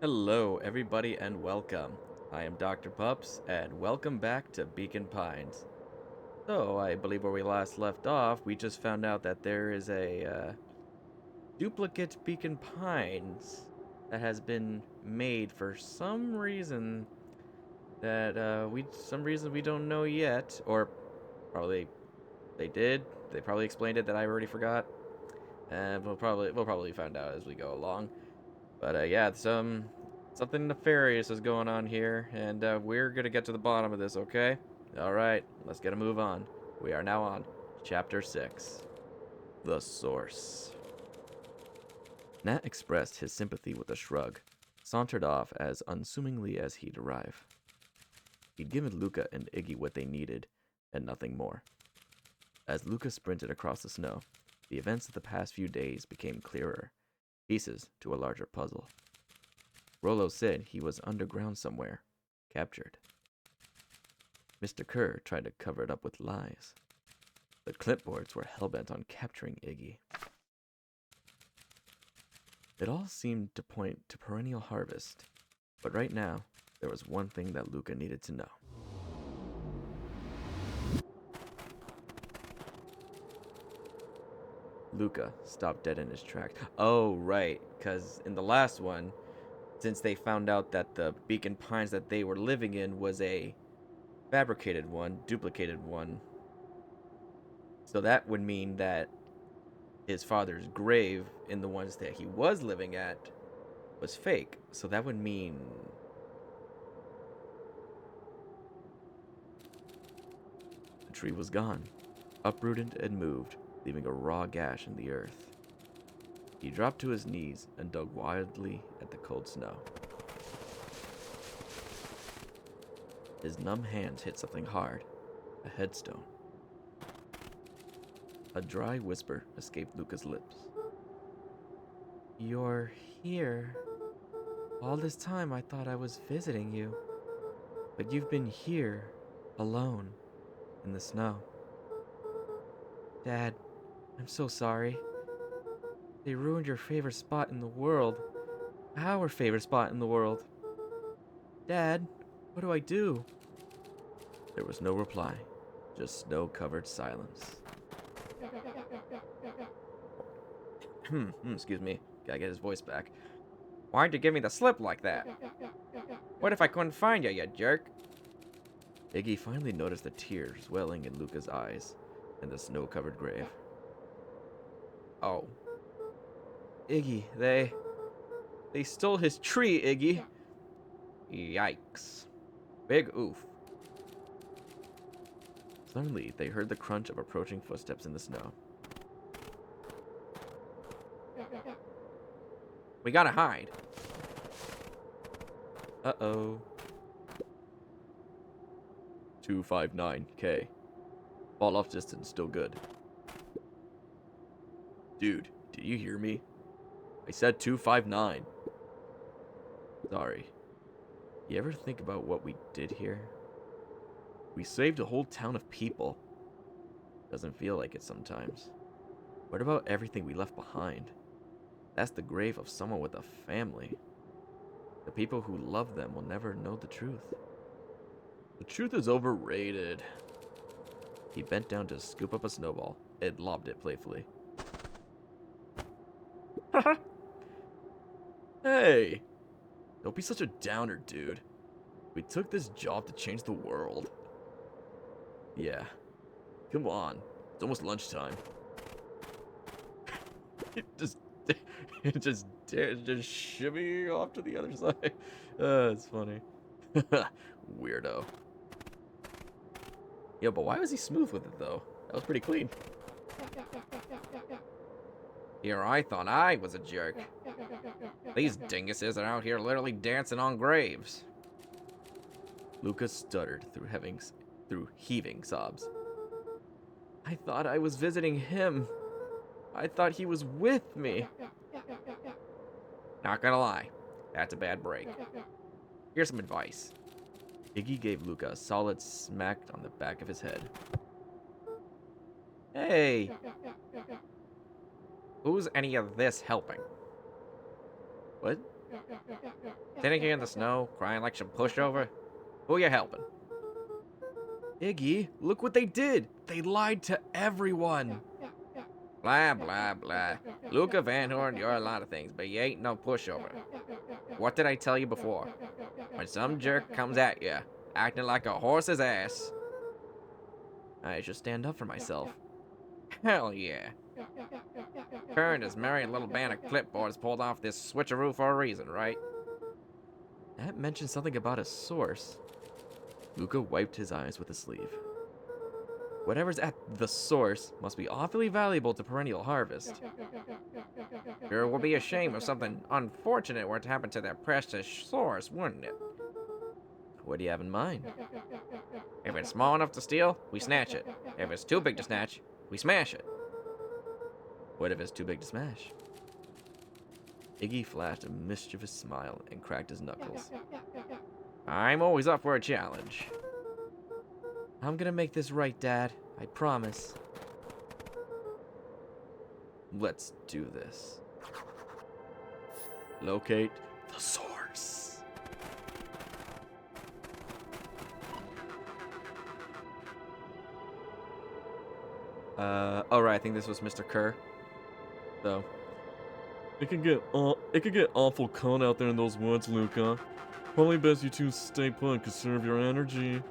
Hello, everybody, and welcome. I am Dr. Pups, and welcome back to Beacon Pines. So, I believe where we last left off, we just found out that there is a duplicate Beacon Pines that has been made for some reason that we don't know yet, or probably they did. They probably explained it that I already forgot, and we'll probably find out as we go along. But yeah, something nefarious is going on here, and we're gonna get to the bottom of this, okay? All right, let's get a move on. We are now on Chapter 6, The Source. Nat expressed his sympathy with a shrug, sauntered off as unassumingly as he'd arrive. He'd given Luca and Iggy what they needed, and nothing more. As Luca sprinted across the snow, the events of the past few days became clearer, pieces to a larger puzzle. Rollo said he was underground somewhere, captured. Mr. Kerr tried to cover it up with lies. The clipboards were hellbent on capturing Iggy. It all seemed to point to perennial harvest, but right now, there was one thing that Luca needed to know. Luca stopped dead in his tracks. Oh, right, because in the last one, since they found out that the Beacon Pines that they were living in was a fabricated one, duplicated one, so that would mean that his father's grave in the ones that he was living at was fake. So that would mean the tree was gone, uprooted and moved, leaving a raw gash in the earth. He dropped to his knees and dug wildly at the cold snow. His numb hands hit something hard, a headstone. A dry whisper escaped Luca's lips. "You're here. All this time I thought I was visiting you, but you've been here, alone, in the snow. Dad, I'm so sorry. They ruined your favorite spot in the world. Our favorite spot in the world. Dad, what do I do?" There was no reply, just snow-covered silence. Excuse me. Gotta get his voice back. "Why'd you give me the slip like that? What if I couldn't find you, you jerk?" Iggy finally noticed the tears welling in Luca's eyes and the snow-covered grave. "Oh, Iggy, they stole his tree, Iggy." "Yikes. Big oof." Suddenly, they heard the crunch of approaching footsteps in the snow. "We gotta hide." Uh-oh. 259K. Fall off distance still good. Dude, did you hear me? I said 259. Sorry. You ever think about what we did here? We saved a whole town of people. Doesn't feel like it sometimes. What about everything we left behind? That's the grave of someone with a family. The people who love them will never know the truth. The truth is overrated. He bent down to scoop up a snowball and lobbed it playfully. Hey! Don't be such a downer, dude. We took this job to change the world. Yeah. Come on. It's almost lunchtime. just, just shimmy off to the other side. It's funny. Weirdo. Yeah, but why was he smooth with it, though? That was pretty clean. Here, I thought I was a jerk. These dinguses are out here literally dancing on graves. Lucas stuttered through heaving sobs. I thought I was visiting him. I thought he was with me. Not gonna lie, that's a bad break. Here's some advice. Iggy gave Luca a solid smack on the back of his head. Hey! Who's any of this helping? What? Sitting here in the snow, crying like some pushover? Who you helping? Iggy, look what they did! They lied to everyone! Blah, blah, blah. Luca Van Horn, you're a lot of things, but you ain't no pushover. What did I tell you before? When some jerk comes at you, acting like a horse's ass, I just stand up for myself. Hell yeah. Her and his merry little band of clipboards pulled off this switcheroo for a reason, right? That mentioned something about a source. Luca wiped his eyes with a sleeve. Whatever's at the source must be awfully valuable to Perennial Harvest. Sure would be a shame if something unfortunate were to happen to their precious source, wouldn't it? What do you have in mind? If it's small enough to steal, we snatch it. If it's too big to snatch, we smash it. What if it's too big to smash? Iggy flashed a mischievous smile and cracked his knuckles. I'm always up for a challenge. I'm gonna make this right, Dad. I promise. Let's do this. Locate the source. Alright, I think this was Mr. Kerr. So, it could get awful cold out there in those woods, Luca. Probably best you two stay put and conserve your energy.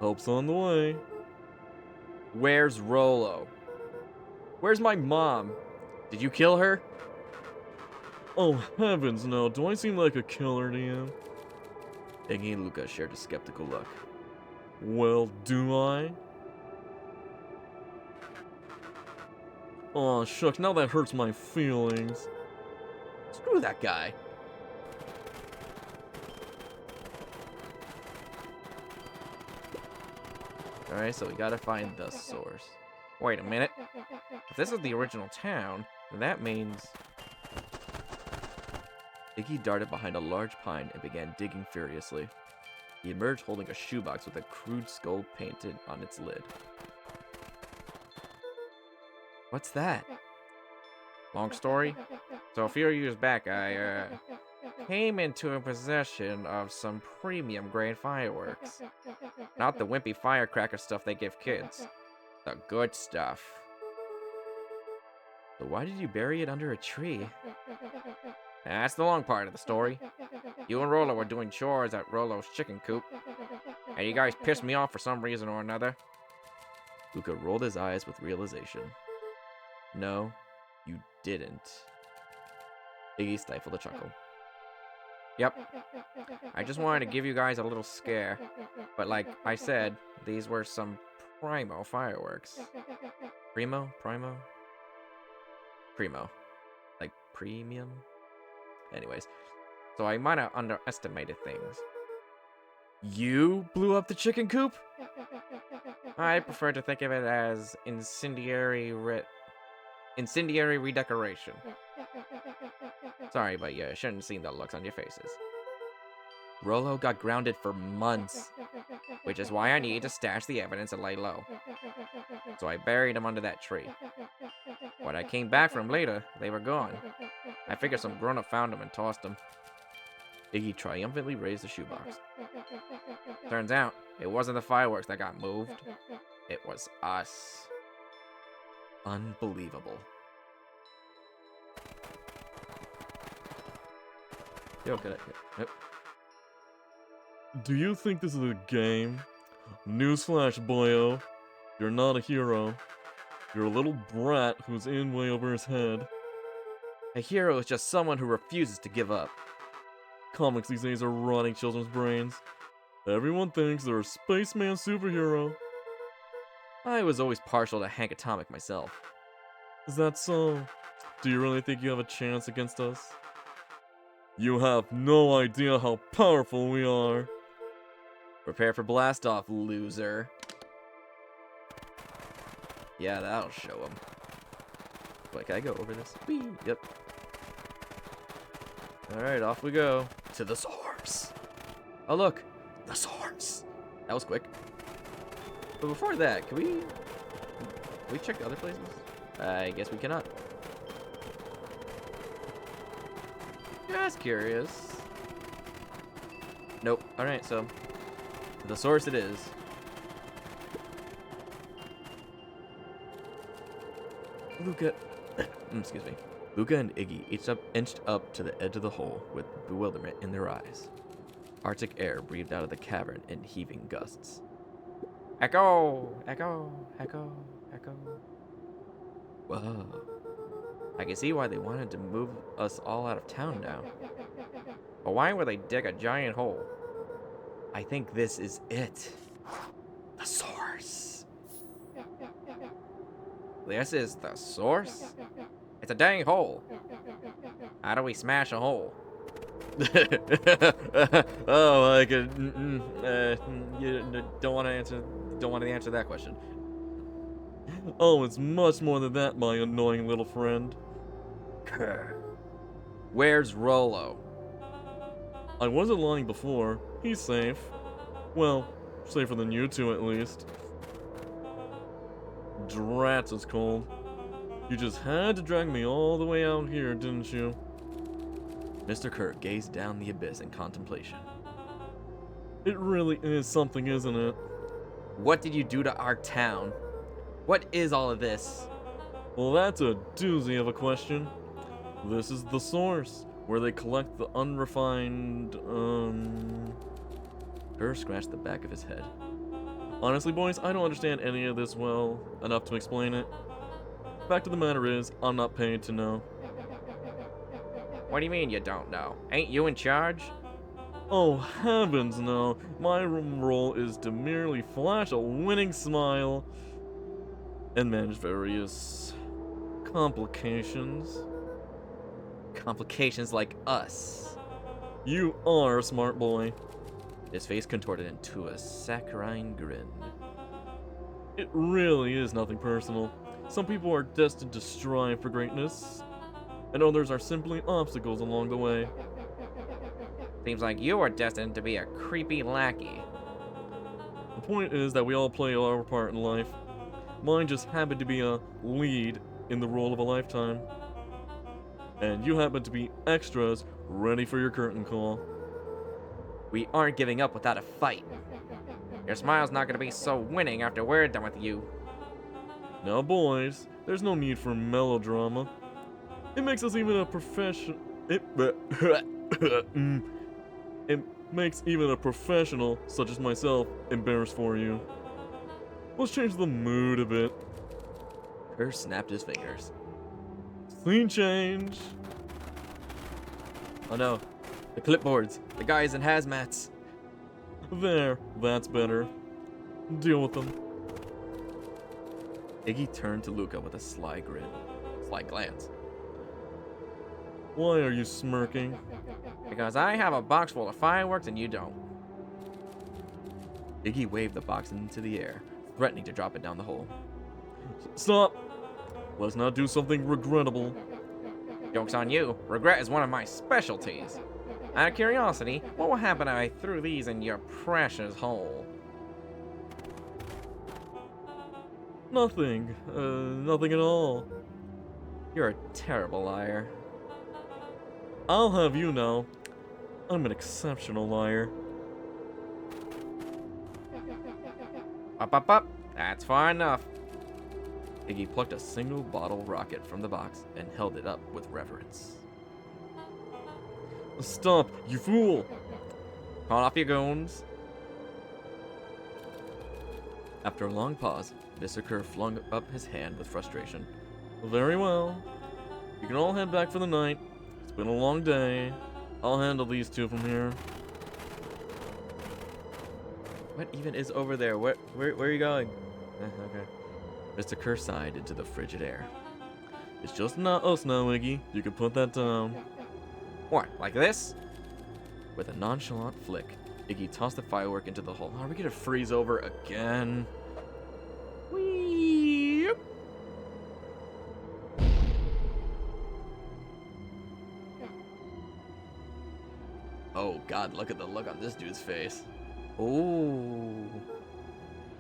Help's on the way. where's Rollo? Where's my mom? Did you kill her? Oh heavens no, do I seem like a killer to you? Iggy and Luca shared a skeptical look. Well, do I? Aw, shucks, now that hurts my feelings. Screw that guy. Alright, so we gotta find the source. Wait a minute. If this is the original town, then that means... Iggy darted behind a large pine and began digging furiously. He emerged holding a shoebox with a crude skull painted on its lid. What's that? Long story? So a few years back, I, came into possession of some premium grade fireworks. Not the wimpy firecracker stuff they give kids. The good stuff. So why did you bury it under a tree? That's the long part of the story. You and Rollo were doing chores at Rollo's chicken coop, and you guys pissed me off for some reason or another. Luca rolled his eyes with realization. No, you didn't. Iggy stifled a chuckle. Yep. I just wanted to give you guys a little scare. But like I said, these were some primo fireworks. Primo? Primo? Primo. Like premium? Anyways. So I might have underestimated things. You blew up the chicken coop? I prefer to think of it as incendiary redecoration. Sorry, but you shouldn't have seen the looks on your faces. Rollo got grounded for months, which is why I need to stash the evidence and lay low. So I buried him under that tree. When I came back from later, they were gone. I figured some grown-up found them and tossed them. Iggy triumphantly raised the shoebox. Turns out, it wasn't the fireworks that got moved. It was us. Unbelievable. Yo, good idea. Yep. Do you think this is a game? Newsflash, boyo. You're not a hero. You're a little brat who's in way over his head. A hero is just someone who refuses to give up. Comics these days are rotting children's brains. Everyone thinks they're a spaceman superhero. I was always partial to Hank Atomic myself. Is that so? Do you really think you have a chance against us? You have no idea how powerful we are. Prepare for blast-off, loser. Yeah, that'll show him. Wait, can I go over this? Whee! Yep. Alright, off we go. To the source. Oh, look. The source. That was quick. But before that, can we check the other places? I guess we cannot. Just curious. Nope. Alright, so the source it is. Luca, excuse me. Luca and Iggy inched up to the edge of the hole with bewilderment in their eyes. Arctic air breathed out of the cavern in heaving gusts. Echo! Echo! Echo! Echo! Whoa. I can see why they wanted to move us all out of town now. But why would they dig a giant hole? I think this is it. The source. This is the source? It's a dang hole. How do we smash a hole? Oh, I could. You don't want to answer. Don't want to answer that question. Oh, it's much more than that, my annoying little friend. Where's Rollo? I wasn't lying before. He's safe. Well, safer than you two at least. Drats, it's cold. You just had to drag me all the way out here, didn't you? Mr. Kerr gazed down the abyss in contemplation. It really is something, isn't it? What did you do to our town? What is all of this? Well, that's a doozy of a question. This is the source, where they collect the unrefined, Kerr scratched the back of his head. Honestly, boys, I don't understand any of this well enough to explain it. Fact of the matter is, I'm not paid to know. What do you mean you don't know? Ain't you in charge? Oh, heavens no. My role is to merely flash a winning smile and manage various complications. Complications like us. You are a smart boy. His face contorted into a saccharine grin. It really is nothing personal. Some people are destined to strive for greatness, and others are simply obstacles along the way. Seems like you are destined to be a creepy lackey. The point is that we all play our part in life. Mine just happened to be a lead in the role of a lifetime. And you happen to be extras ready for your curtain call. We aren't giving up without a fight. Your smile's not gonna be so winning after we're done with you. Now, boys, there's no need for melodrama. It makes us even a profession. It makes even a professional such as myself embarrassed for you. Let's change the mood a bit. Kerr snapped his fingers. Scene change. Oh no, the clipboards, the guys in hazmats. There, that's better. Deal with them. Iggy turned to Luca with a sly glance. Why are you smirking? Because I have a box full of fireworks and you don't. Iggy waved the box into the air, threatening to drop it down the hole. Stop! Let's not do something regrettable. Joke's on you. Regret is one of my specialties. Out of curiosity, what will happen if I threw these in your precious hole? Nothing. Nothing at all. You're a terrible liar. I'll have you know, I'm an exceptional liar. Up. That's far enough. Iggy plucked a single bottle rocket from the box and held it up with reverence. Stop, you fool! Call off your goons. After a long pause, Mr. Kerr flung up his hand with frustration. Very well. You can all head back for the night. It's been a long day. I'll handle these two from here. What even is over there? Where are you going? Okay. Mr. Kerr sighed into the frigid air. It's just not us now, Iggy. You can put that down. What, like this? With a nonchalant flick, Iggy tossed the firework into the hole. Are we gonna freeze over again? Whee! Oh god, look at the look on this dude's face. Ooh.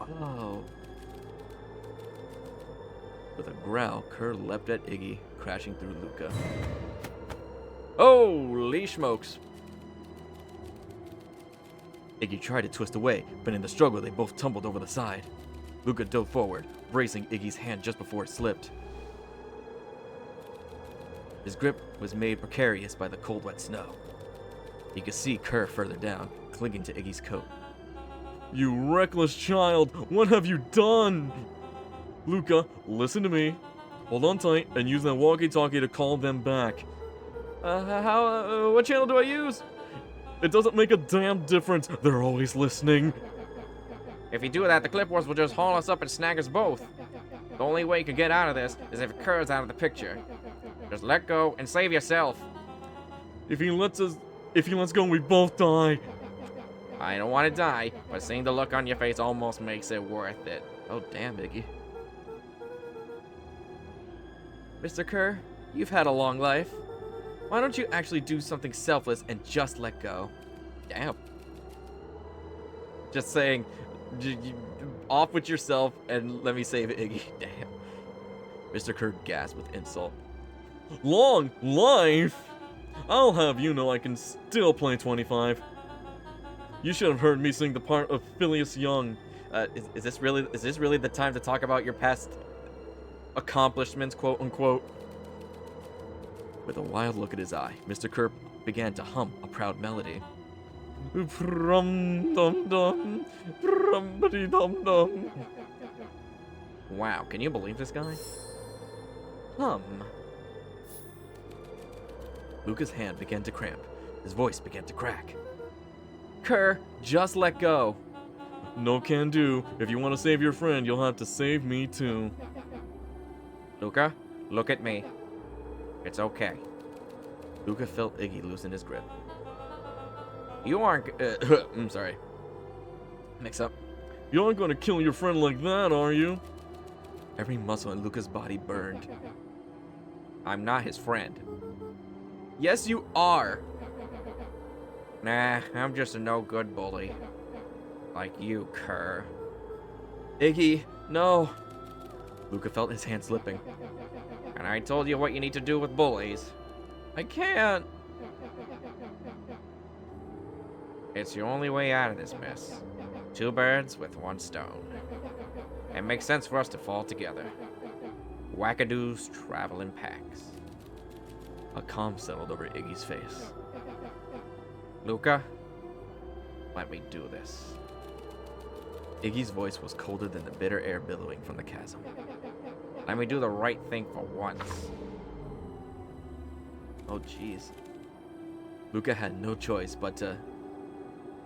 Oh. With a growl, Kerr leapt at Iggy, crashing through Luca. Holy smokes! Iggy tried to twist away, but in the struggle they both tumbled over the side. Luca dove forward, bracing Iggy's hand just before it slipped. His grip was made precarious by the cold, wet snow. He could see Kerr further down, clinging to Iggy's coat. You reckless child, what have you done? Luca, listen to me. Hold on tight and use that walkie-talkie to call them back. What channel do I use? It doesn't make a damn difference. They're always listening. If you do that, the Clipboards will just haul us up and snag us both. The only way you can get out of this is if Kerr's out of the picture. Just let go and save yourself. If he lets go, we both die. I don't want to die, but seeing the look on your face almost makes it worth it. Oh, damn, Iggy. Mr. Kerr, you've had a long life. Why don't you actually do something selfless and just let go? Damn. Just saying, off with yourself and let me save Iggy. Damn. Mr. Kerr gasped with insult. Long life? I'll have you know I can still play 25. You should have heard me sing the part of Phileas Young. Is this really the time to talk about your past accomplishments, quote unquote? With a wild look at his eye, Mr. Kerr began to hum a proud melody. Dum-dum-dum, dum-ba-dee-dum-dum. Wow, can you believe this guy? Hum. Luca's hand began to cramp. His voice began to crack. Kerr, just let go. No can do. If you want to save your friend, you'll have to save me too. Luca, look at me. It's okay. Luca felt Iggy loosen his grip. You aren't. I'm sorry. Mix up. You aren't gonna kill your friend like that, are you? Every muscle in Luca's body burned. I'm not his friend. Yes, you are. Nah, I'm just a no-good bully. Like you, Kerr. Iggy, no. Luca felt his hand slipping. And I told you what you need to do with bullies. I can't. It's the only way out of this mess. Two birds with one stone. It makes sense for us to fall together. Wackadoos travel in packs. A calm settled over Iggy's face. Luca, let me do this. Iggy's voice was colder than the bitter air billowing from the chasm. Let me do the right thing for once. Oh, jeez. Luca had no choice but to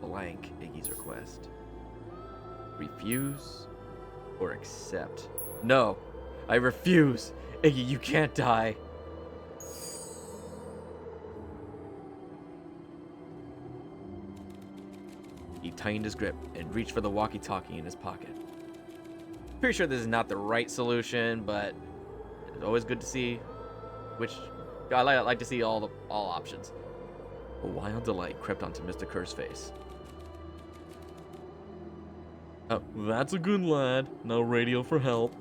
blank Iggy's request. Refuse or accept? No, I refuse. Iggy, you can't die. He tightened his grip and reached for the walkie-talkie in his pocket. Pretty sure this is not the right solution, but it's always good to see which. I like to see all options. A wild delight crept onto Mr. Kerr's face. Oh, that's a good lad. Now radio for help.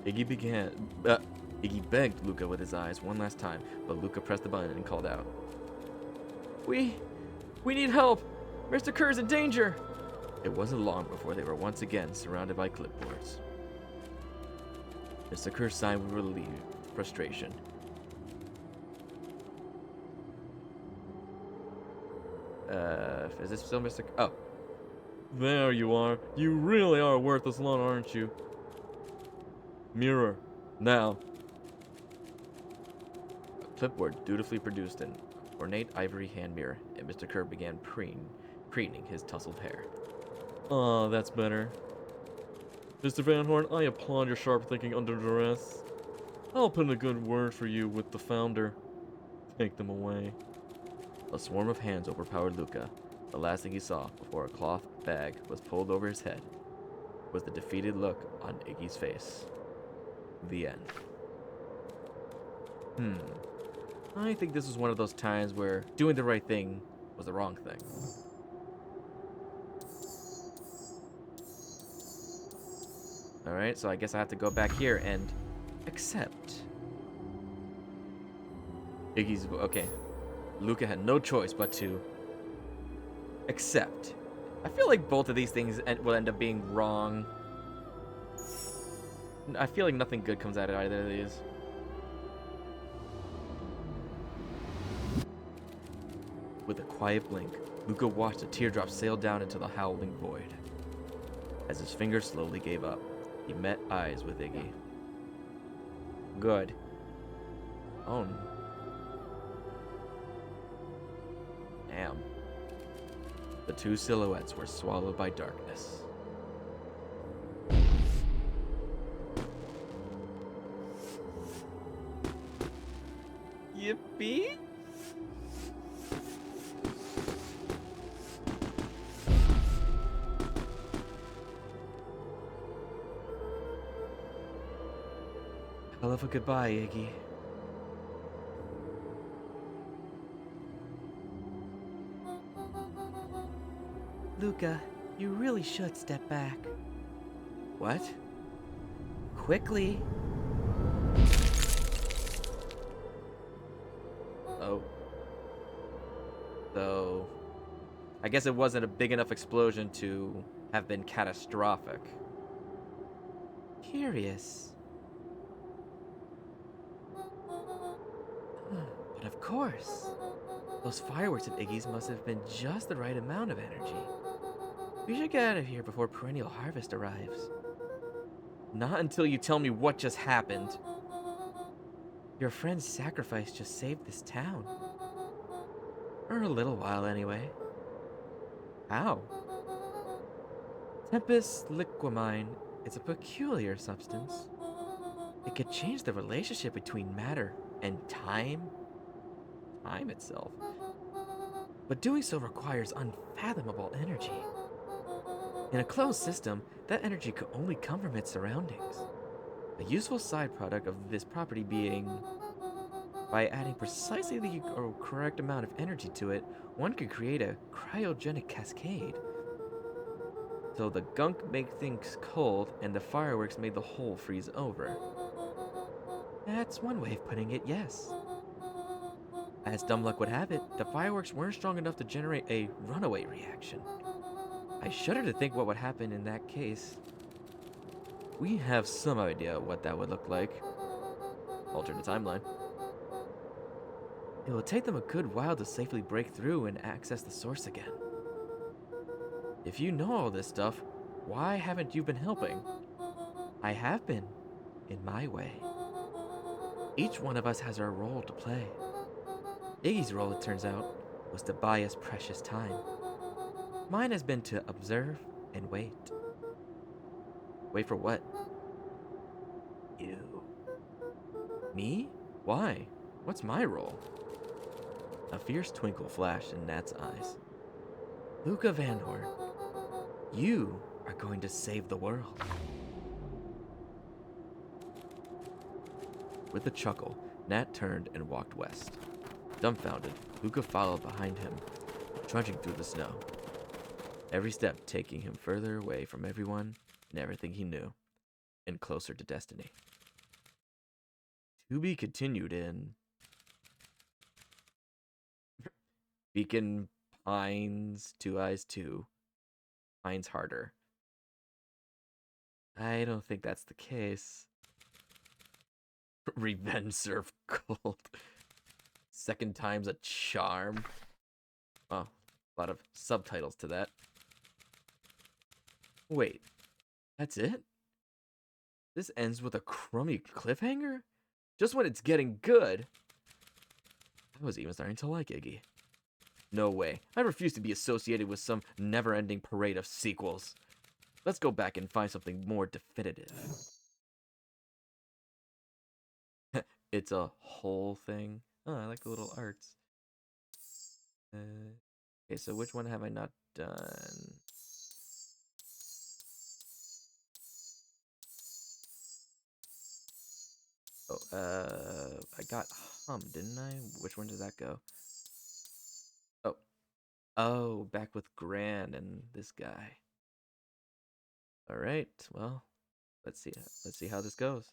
Iggy begged Luca with his eyes one last time, but Luca pressed the button and called out. We need help. Mr. Kerr's in danger. It wasn't long before they were once again surrounded by clipboards. Mr. Kerr sighed with relief, frustration. Is this still Mr. Oh. There you are. You really are a worthless lot, aren't you? Mirror. Now. A clipboard dutifully produced an ornate ivory hand mirror, and Mr. Kerr began preening his tousled hair. Ah, that's better. Mr. Van Horn, I applaud your sharp thinking under duress. I'll put in a good word for you with the founder. Take them away. A swarm of hands overpowered Luca. The last thing he saw before a cloth bag was pulled over his head was the defeated look on Iggy's face. The end. I think this was one of those times where doing the right thing was the wrong thing. Alright, so I guess I have to go back here and accept. Iggy's... okay. Luca had no choice but to accept. I feel like both of these things will end up being wrong. I feel like nothing good comes out of either of these. With a quiet blink, Luca watched a teardrop sail down into the howling void. As his fingers slowly gave up, he met eyes with Iggy. Good. Oh. Damn. The two silhouettes were swallowed by darkness. Yippee! Hell of a goodbye, Iggy. Luca, you really should step back. What? Quickly. Oh. So, I guess it wasn't a big enough explosion to have been catastrophic. Curious. But of course, those fireworks at Iggy's must have been just the right amount of energy. We should get out of here before perennial harvest arrives. Not until you tell me what just happened. Your friend's sacrifice just saved this town. For a little while, anyway. How? Tempest liquamine is a peculiar substance. It could change the relationship between matter and time itself. But doing so requires unfathomable energy. In a closed system, that energy could only come from its surroundings. A useful side product of this property being, by adding precisely the correct amount of energy to it, one could create a cryogenic cascade. So the gunk made things cold, and the fireworks made the whole freeze over. That's one way of putting it, yes. As dumb luck would have it, the fireworks weren't strong enough to generate a runaway reaction. I shudder to think what would happen in that case. We have some idea what that would look like. Alter the timeline. It will take them a good while to safely break through and access the source again. If you know all this stuff, why haven't you been helping? I have been, in my way. Each one of us has our role to play. Iggy's role, it turns out, was to buy us precious time. Mine has been to observe and wait. Wait for what? You. Me? Why? What's my role? A fierce twinkle flashed in Nat's eyes. Luca Van Horn, you are going to save the world. With a chuckle, Nat turned and walked west. Dumbfounded, Luca followed behind him, trudging through the snow. Every step taking him further away from everyone and everything he knew, and closer to destiny. To be continued in Beacon Pines 2 Eyes 2. Pines Harder. I don't think that's the case. Revenge serve cold. Second time's a charm. Oh, a lot of subtitles to that. Wait, that's it? This ends with a crummy cliffhanger? Just when it's getting good. I was even starting to like Iggy. No way. I refuse to be associated with some never-ending parade of sequels. Let's go back and find something more definitive. It's a whole thing. Oh, I like the little arts. Okay, so which one have I not done? Oh, I got hum, didn't I? Which one does that go? Oh, back with Gran and this guy. All right, well, let's see how this goes.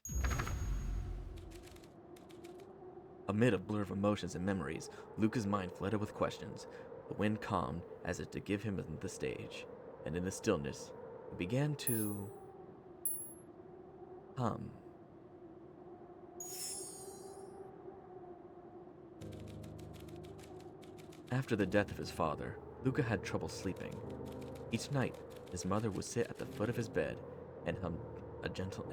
Amid a blur of emotions and memories, Luca's mind flooded with questions. The wind calmed as if to give him the stage, and in the stillness, he began to hum. After the death of his father, Luca had trouble sleeping. Each night, his mother would sit at the foot of his bed and hum a gentle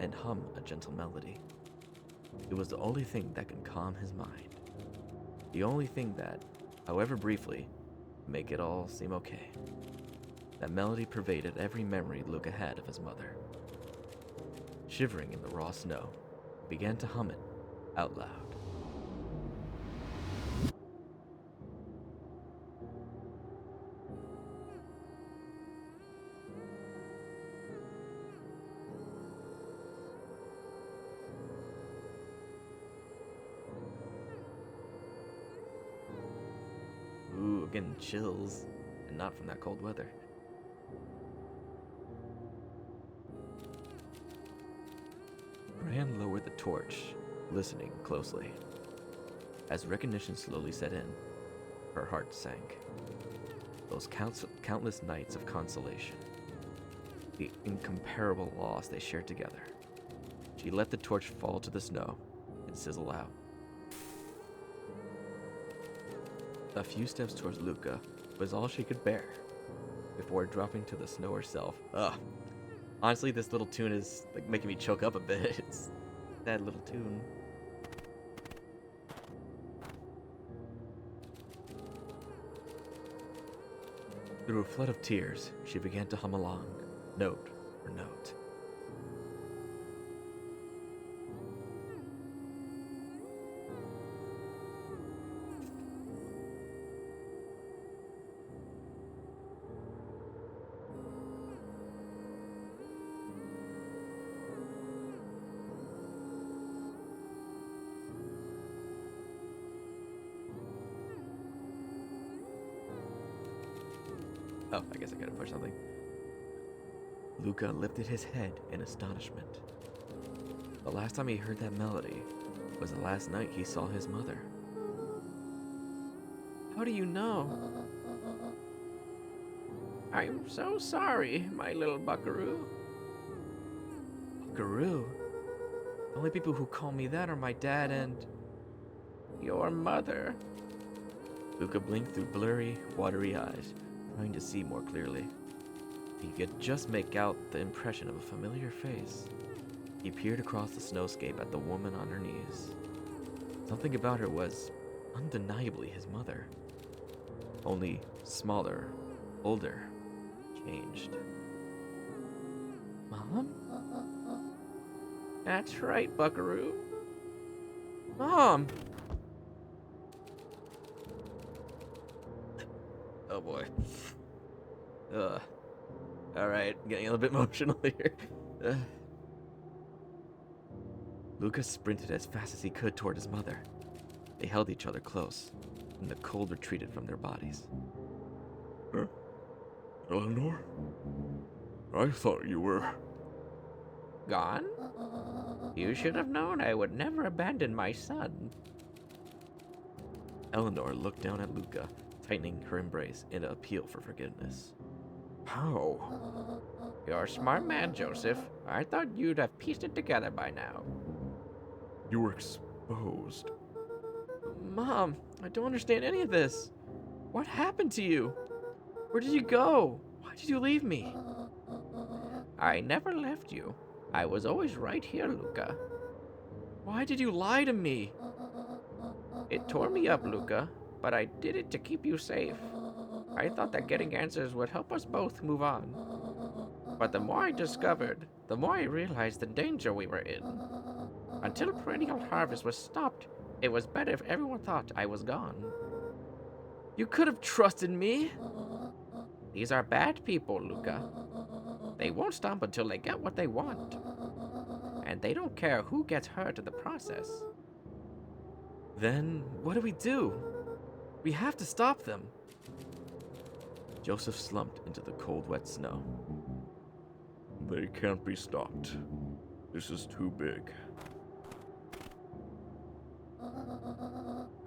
melody. It was the only thing that could calm his mind. The only thing that, however briefly, make it all seem okay. That melody pervaded every memory Luca had of his mother. Shivering in the raw snow, he began to hum it out loud. Ooh, getting chills, and not from that cold weather. Gran lowered the torch, listening closely. As recognition slowly set in, her heart sank. Those countless nights of consolation, the incomparable loss they shared together. She let the torch fall to the snow and sizzle out. A few steps towards Luca was all she could bear, before dropping to the snow herself. Ugh. Honestly, this little tune is like making me choke up a bit. It's a sad little tune. Through a flood of tears, she began to hum along, note for note. Oh, I guess I gotta push something. Luca lifted his head in astonishment. The last time he heard that melody was the last night he saw his mother. How do you know? I'm so sorry, my little buckaroo. Buckaroo? The only people who call me that are my dad and your mother. Luca blinked through blurry, watery eyes, trying to see more clearly. He could just make out the impression of a familiar face. He peered across the snowscape at the woman on her knees. Something about her was undeniably his mother. Only smaller, older, changed. Mom? That's right, buckaroo. Mom! Oh boy. Alright, getting a little bit emotional here. Lucas sprinted as fast as he could toward his mother. They held each other close, and the cold retreated from their bodies. Eleanor? I thought you were... Gone? You should have known I would never abandon my son. Eleanor looked down at Luca, tightening her embrace in an appeal for forgiveness. How? You're a smart man, Joseph. I thought you'd have pieced it together by now. You were exposed. Mom, I don't understand any of this. What happened to you? Where did you go? Why did you leave me? I never left you. I was always right here, Luca. Why did you lie to me? It tore me up, Luca, but I did it to keep you safe. I thought that getting answers would help us both move on. But the more I discovered, the more I realized the danger we were in. Until perennial harvest was stopped, it was better if everyone thought I was gone. You could have trusted me. These are bad people, Luca. They won't stop until they get what they want. And they don't care who gets hurt in the process. Then what do we do? We have to stop them. Joseph slumped into the cold, wet snow. They can't be stopped. This is too big.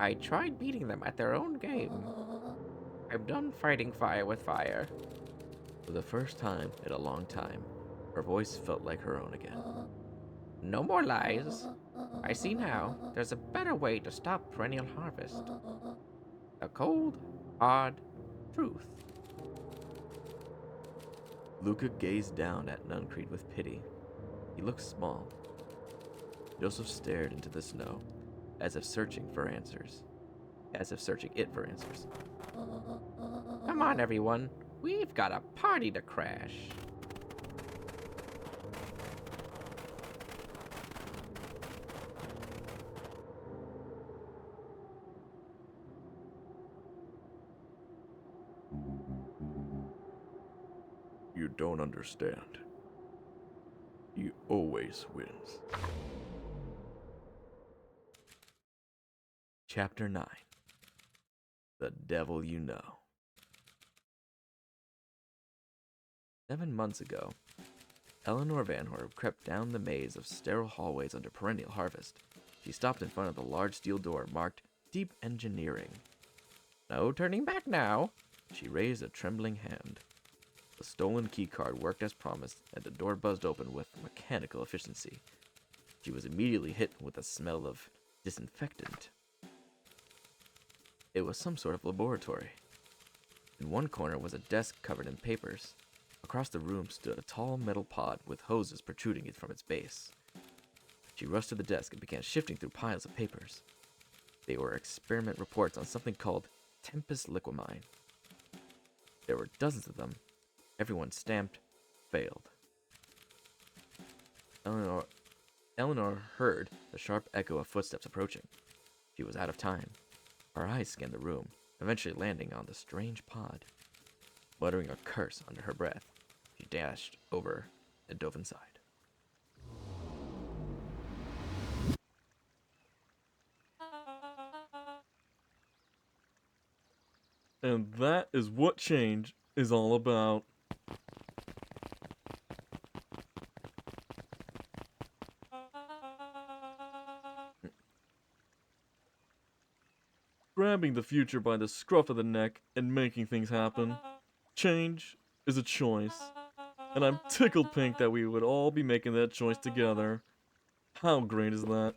I tried beating them at their own game. I'm done fighting fire with fire. For the first time in a long time, her voice felt like her own again. No more lies. I see now there's a better way to stop perennial harvest. The cold, hard truth. Luca gazed down at Nuncreed with pity. He looked small. Joseph stared into the snow, as if searching it for answers. Come on, everyone. We've got a party to crash. You don't understand. He always wins. Chapter 9. The Devil You Know. 7 months ago, Eleanor Van Horn crept down the maze of sterile hallways under perennial harvest. She stopped in front of the large steel door marked Deep Engineering. No turning back now. She raised a trembling hand. The stolen keycard worked as promised, and the door buzzed open with mechanical efficiency. She was immediately hit with a smell of disinfectant. It was some sort of laboratory. In one corner was a desk covered in papers. Across the room stood a tall metal pod with hoses protruding from its base. She rushed to the desk and began shifting through piles of papers. They were experiment reports on something called Tempest Liquamine. There were dozens of them. Everyone stamped, failed. Eleanor heard the sharp echo of footsteps approaching. She was out of time. Her eyes scanned the room, eventually landing on the strange pod. Muttering a curse under her breath, she dashed over and dove inside. And that is what change is all about. Grabbing the future by the scruff of the neck and making things happen. Change is a choice. And I'm tickled pink that we would all be making that choice together. How great is that?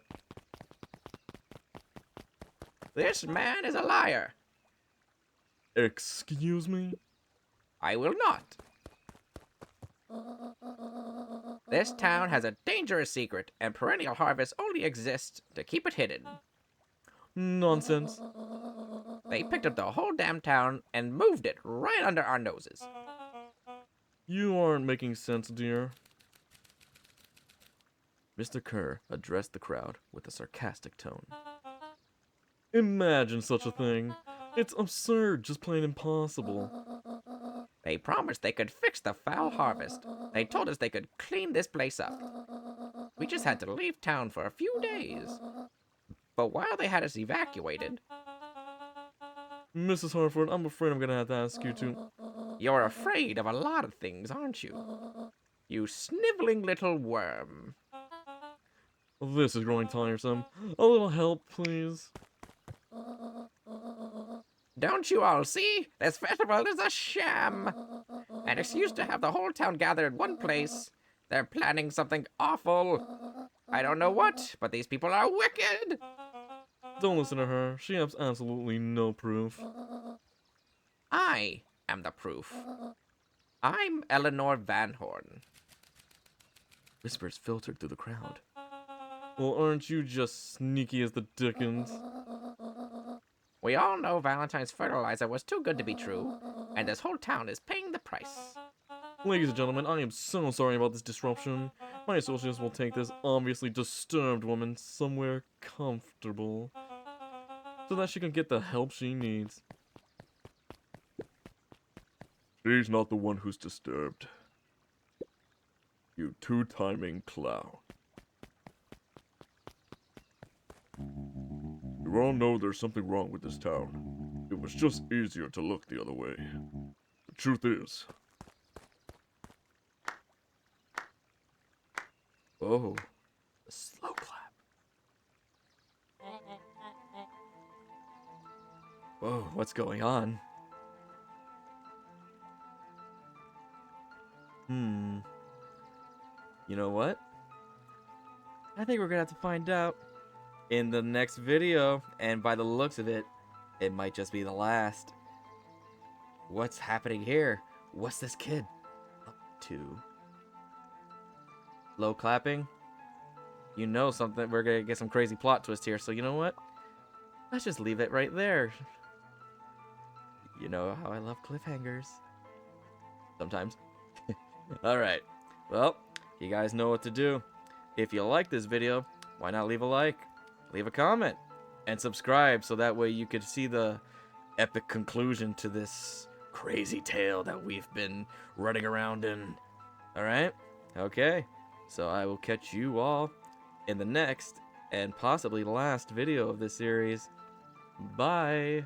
This man is a liar. Excuse me? I will not. This town has a dangerous secret, and perennial harvest only exists to keep it hidden. Nonsense. They picked up the whole damn town and moved it right under our noses. You aren't making sense, dear. Mr. Kerr addressed the crowd with a sarcastic tone. Imagine such a thing. It's absurd, just plain impossible. They promised they could fix the foul harvest. They told us they could clean this place up. We just had to leave town for a few days. But while they had us evacuated... Mrs. Harford, I'm afraid I'm gonna have to ask you to... You're afraid of a lot of things, aren't you? You sniveling little worm. This is growing tiresome. A little help, please. Don't you all see? This festival is a sham. An excuse to have the whole town gather in one place. They're planning something awful. I don't know what, but these people are wicked. Don't listen to her. She has absolutely no proof. I am the proof. I'm Eleanor Van Horn. Whispers filtered through the crowd. Well, aren't you just sneaky as the dickens? We all know Valentine's fertilizer was too good to be true, and this whole town is paying the price. Ladies and gentlemen, I am so sorry about this disruption. My associates will take this obviously disturbed woman somewhere comfortable, so that she can get the help she needs. She's not the one who's disturbed. You two-timing clown. You all know there's something wrong with this town. It was just easier to look the other way. The truth is... Oh, a slow clap. Whoa, what's going on? You know what? I think we're gonna have to find out in the next video, and by the looks of it, it might just be the last. What's happening here? What's this kid up to? Low clapping? You know something, we're gonna get some crazy plot twist here, so you know what? Let's just leave it right there. You know how I love cliffhangers. Sometimes. Alright, well, you guys know what to do. If you like this video, why not leave a like, leave a comment, and subscribe so that way you could see the epic conclusion to this crazy tale that we've been running around in. Alright? Okay. So I will catch you all in the next and possibly last video of this series. Bye!